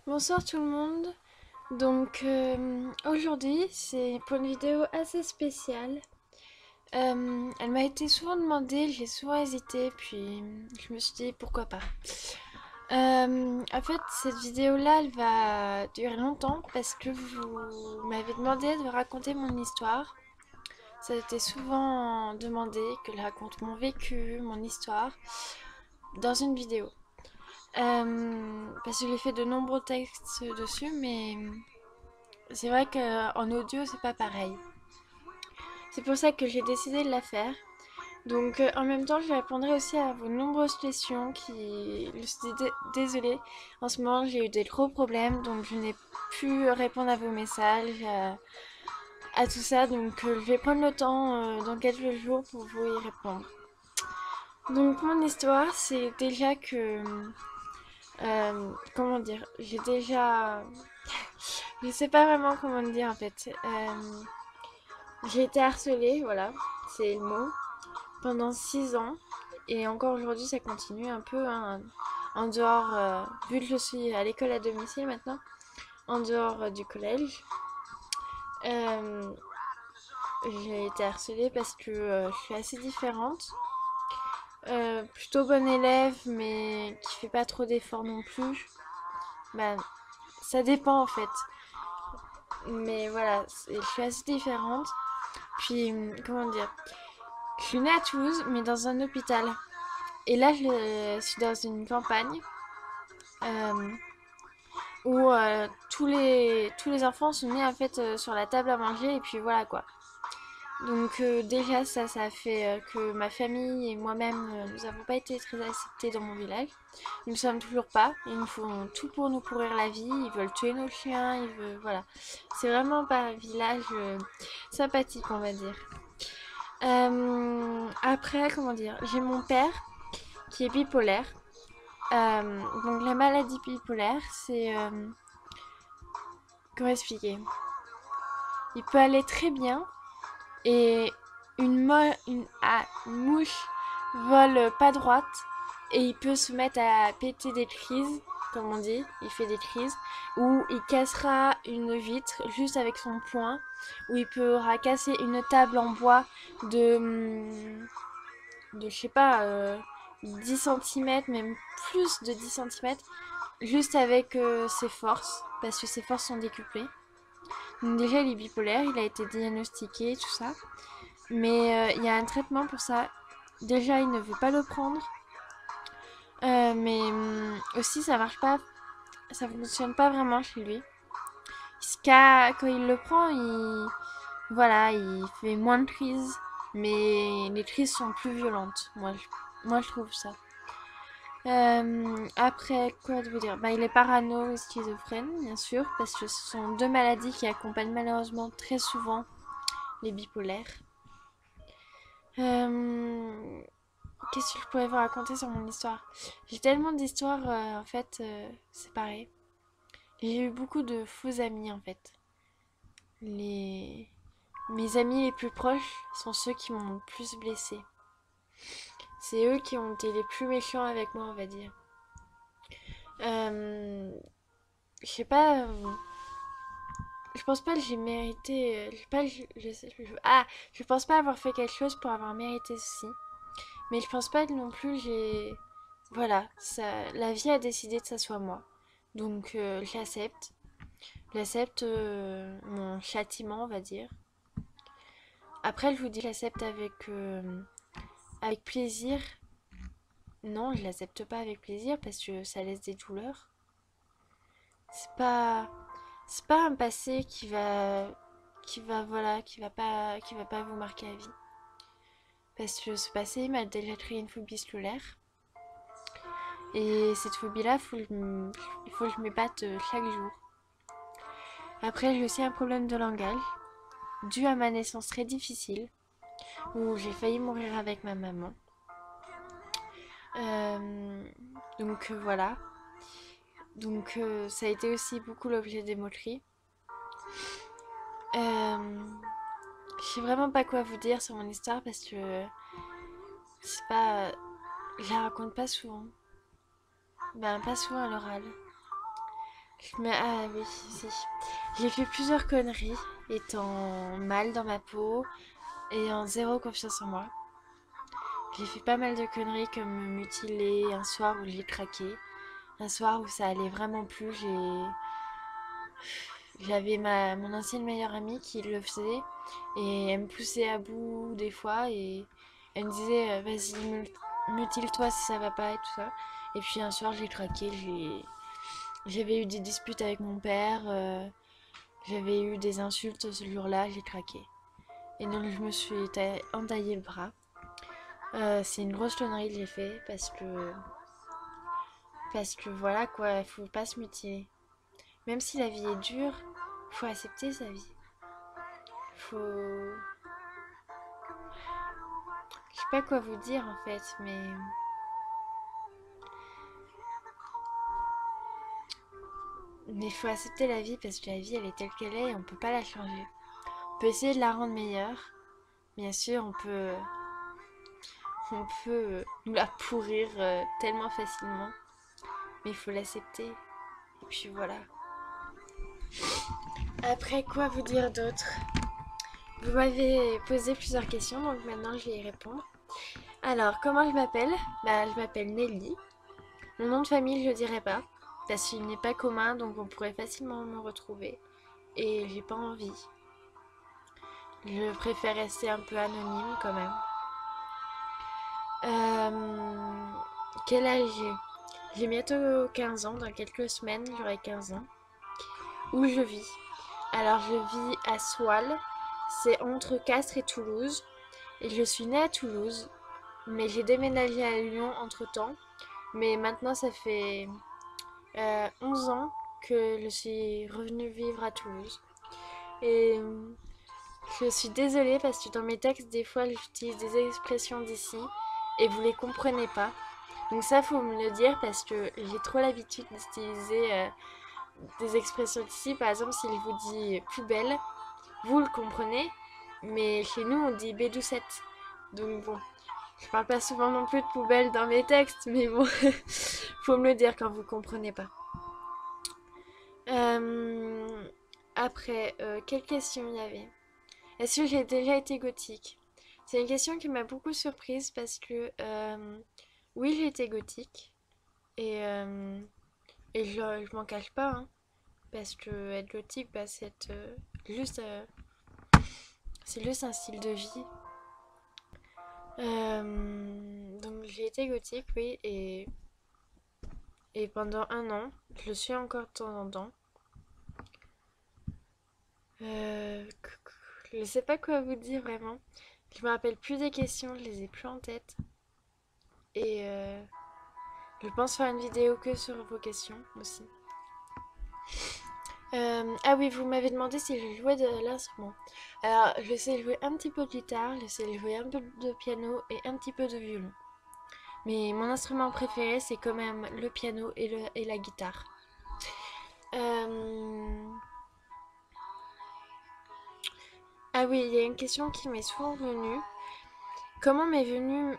Bonsoir tout le monde. Aujourd'hui c'est pour une vidéo assez spéciale. Elle m'a été souvent demandée, j'ai souvent hésité, puis je me suis dit pourquoi pas. En fait cette vidéo là elle va durer longtemps parce que vous m'avez demandé de raconter mon histoire. Ça a été souvent demandé que je raconte mon vécu, mon histoire dans une vidéo. Parce que j'ai fait de nombreux textes dessus, mais c'est vrai qu'en audio, c'est pas pareil. C'est pour ça que j'ai décidé de la faire. En même temps, je répondrai aussi à vos nombreuses questions Je suis désolée. En ce moment, j'ai eu des gros problèmes, donc je n'ai pu répondre à vos messages, à tout ça. Je vais prendre le temps dans quelques jours pour vous y répondre. Donc, mon histoire, c'est déjà que... comment dire? J'ai déjà... Je sais pas vraiment comment le dire en fait. J'ai été harcelée, voilà, c'est le mot, pendant 6 ans. Et encore aujourd'hui, ça continue un peu, hein, en dehors, vu que je suis à l'école à domicile maintenant, en dehors du collège. Euh, j'ai été harcelée parce que je suis assez différente. Plutôt bonne élève, mais qui fait pas trop d'efforts non plus. Ben, ça dépend en fait. Mais voilà, je suis assez différente. Puis, comment dire, je suis née à Toulouse, mais dans un hôpital. Et là, je suis dans une campagne euh, où tous les enfants sont nés en fait sur la table à manger et puis voilà quoi. Déjà ça a fait que ma famille et moi-même nous n'avons pas été très acceptés dans mon village. Nous ne sommes toujours pas. Ils nous font tout pour nous pourrir la vie. Ils veulent tuer nos chiens. Ils veulent voilà. C'est vraiment pas un village sympathique on va dire. Après comment dire, j'ai mon père qui est bipolaire. La maladie bipolaire, c'est... comment expliquer? Il peut aller très bien et une mouche vole pas droite et il peut se mettre à péter des crises, comme on dit, il fait des crises, ou il cassera une vitre juste avec son poing, ou il pourra casser une table en bois de je sais pas, 10 centimètres, même plus de 10 centimètres, juste avec ses forces, parce que ses forces sont décuplées. Donc déjà, il est bipolaire, il a été diagnostiqué, tout ça. Mais il y a un traitement pour ça. Déjà, il ne veut pas le prendre. Aussi, ça marche pas, ça fonctionne pas vraiment chez lui. Quand il le prend, voilà, il fait moins de crises. Mais les crises sont plus violentes. Moi, je trouve ça. Après, quoi de vous dire? Bah, il est parano et schizophrène, bien sûr, parce que ce sont deux maladies qui accompagnent malheureusement très souvent les bipolaires. Euh, Qu'est-ce que je pourrais vous raconter sur mon histoire? J'ai tellement d'histoires, en fait, séparées. J'ai eu beaucoup de faux amis, en fait. Les... Mes amis les plus proches sont ceux qui m'ont le plus blessée. C'est eux qui ont été les plus méchants avec moi, on va dire. Euh, je sais pas, je pense pas que j'ai mérité. Je sais pas, je pense pas avoir fait quelque chose pour avoir mérité ceci. Mais je pense pas que non plus j'ai. Voilà, ça, la vie a décidé que ça soit moi. J'accepte. J'accepte mon châtiment, on va dire. Après, je vous dis, j'accepte avec plaisir. Non, je l'accepte pas avec plaisir parce que ça laisse des douleurs. C'est pas, c'est pas un passé voilà, qui va pas vous marquer à vie. Parce que ce passé m'a déjà créé une phobie scolaire. Et cette phobie-là, il faut que je me batte chaque jour. Après, j'ai aussi un problème de langage, dû à ma naissance très difficile, où j'ai failli mourir avec ma maman. Euh, voilà. Ça a été aussi beaucoup l'objet des moqueries. Euh, je sais vraiment pas quoi vous dire sur mon histoire parce que c'est pas, je la raconte pas souvent. Ben, pas souvent à l'oral. Mais ah oui, si. J'ai fait plusieurs conneries, étant mal dans ma peau et en zéro confiance en moi. J'ai fait pas mal de conneries comme me mutiler un soir où j'ai craqué. Un soir où ça allait vraiment plus, j'avais mon ancienne meilleure amie qui le faisait et elle me poussait à bout des fois et elle me disait vas-y mutile-toi si ça va pas et tout ça. Et puis un soir j'ai craqué, j'avais eu des disputes avec mon père, j'avais eu des insultes ce jour-là, j'ai craqué. Et donc je me suis entaillé le bras. C'est une grosse connerie que j'ai fait parce que voilà quoi, il faut pas se mutiler. Même si la vie est dure, faut accepter sa vie. Faut, je sais pas quoi vous dire en fait, mais faut accepter la vie parce que la vie elle est telle qu'elle est et on peut pas la changer. On peut essayer de la rendre meilleure. Bien sûr, on peut nous la pourrir tellement facilement, mais il faut l'accepter. Et puis voilà. Après, quoi vous dire d'autre? Vous m'avez posé plusieurs questions, donc maintenant je vais y répondre. Alors, comment je m'appelle? Bah, je m'appelle Nelly. Mon nom de famille, je le dirai pas, parce qu'il n'est pas commun, donc on pourrait facilement me retrouver. Et j'ai pas envie. Je préfère rester un peu anonyme quand même. Quel âge j'ai? J'ai bientôt 15 ans, dans quelques semaines j'aurai 15 ans. Où je vis? Alors je vis à Soile, c'est entre Castres et Toulouse. Et je suis née à Toulouse, mais j'ai déménagé à Lyon entre-temps. Mais maintenant ça fait 11 ans que je suis revenue vivre à Toulouse. Et je suis désolée parce que dans mes textes, des fois, j'utilise des expressions d'ici et vous les comprenez pas. Donc ça, faut me le dire parce que j'ai trop l'habitude d'utiliser des expressions d'ici. Par exemple, si je vous dis poubelle, vous le comprenez, mais chez nous, on dit bédoucette. Donc bon, je parle pas souvent non plus de poubelle dans mes textes, mais bon, faut me le dire quand vous comprenez pas. Euh, Après, quelle question il y avait? Est-ce que j'ai déjà été gothique? C'est une question qui m'a beaucoup surprise parce que oui, j'ai été gothique et, je m'en cache pas, hein, parce que être gothique, bah, juste, c'est juste un style de vie. Donc j'ai été gothique, oui, et pendant un an, je le suis encore de temps en temps. Euh, je sais pas quoi vous dire vraiment. Je me rappelle plus des questions, je les ai plus en tête. Et je pense faire une vidéo que sur vos questions aussi. Ah oui, vous m'avez demandé si je jouais de l'instrument. Alors, je sais jouer un petit peu de guitare, je sais jouer un peu de piano et un petit peu de violon. Mais mon instrument préféré, c'est quand même le piano et la guitare. Euh, Ah oui, il y a une question qui m'est souvent venue. Comment m'est venue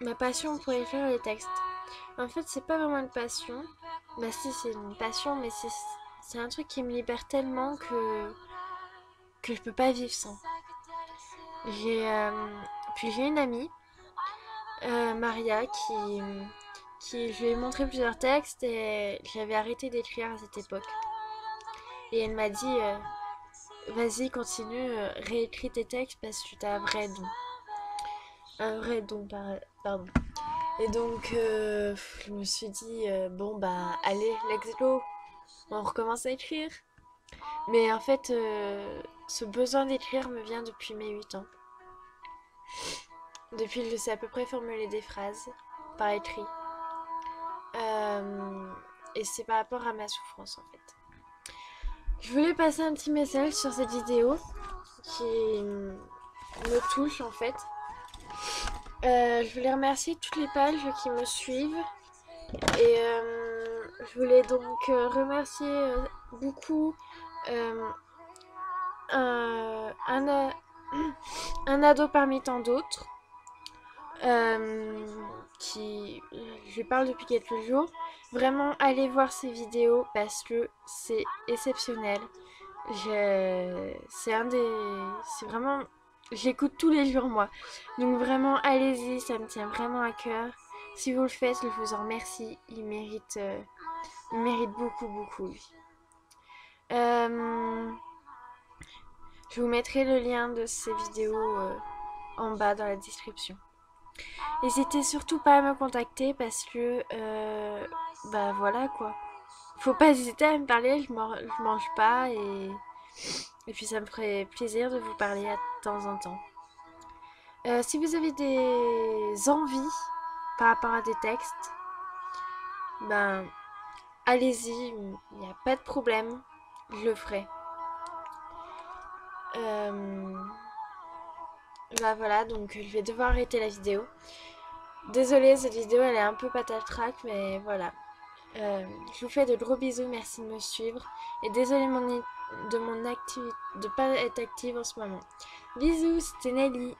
ma passion pour écrire les textes? En fait, c'est pas vraiment une passion. Bah si, c'est une passion, mais c'est un truc qui me libère tellement que je peux pas vivre sans. J'ai Puis j'ai une amie, Maria, qui je lui ai montré plusieurs textes et j'avais arrêté d'écrire à cette époque. Et elle m'a dit, vas-y, continue, réécris tes textes parce que t'as un vrai don. Un vrai don, pardon. Et donc, je me suis dit, bon, bah, allez, let's go. On recommence à écrire. Mais en fait, ce besoin d'écrire me vient depuis mes 8 ans. Depuis que je sais à peu près formuler des phrases par écrit. Et c'est par rapport à ma souffrance, en fait. Je voulais passer un petit message sur cette vidéo qui me touche, en fait. Je voulais remercier toutes les pages qui me suivent. Et je voulais donc remercier beaucoup un ado parmi tant d'autres. je lui parle depuis quelques jours. Vraiment, allez voir ses vidéos parce que c'est exceptionnel. C'est vraiment, j'écoute tous les jours moi. Donc vraiment, allez-y, ça me tient vraiment à cœur. Si vous le faites, je vous en remercie. Il mérite beaucoup, beaucoup lui. Euh, je vous mettrai le lien de ces vidéos en bas dans la description. N'hésitez surtout pas à me contacter parce que, bah voilà quoi. Faut pas hésiter à me parler, je mange pas et puis ça me ferait plaisir de vous parler de temps en temps. Si vous avez des envies par rapport à des textes, ben allez-y, il n'y a pas de problème, je le ferai. Bah voilà, donc je vais devoir arrêter la vidéo. Désolée, cette vidéo elle est un peu patatrac, mais voilà. Je vous fais de gros bisous, merci de me suivre. Et désolée de mon activité, de pas être active en ce moment. Bisous, c'était Nelly.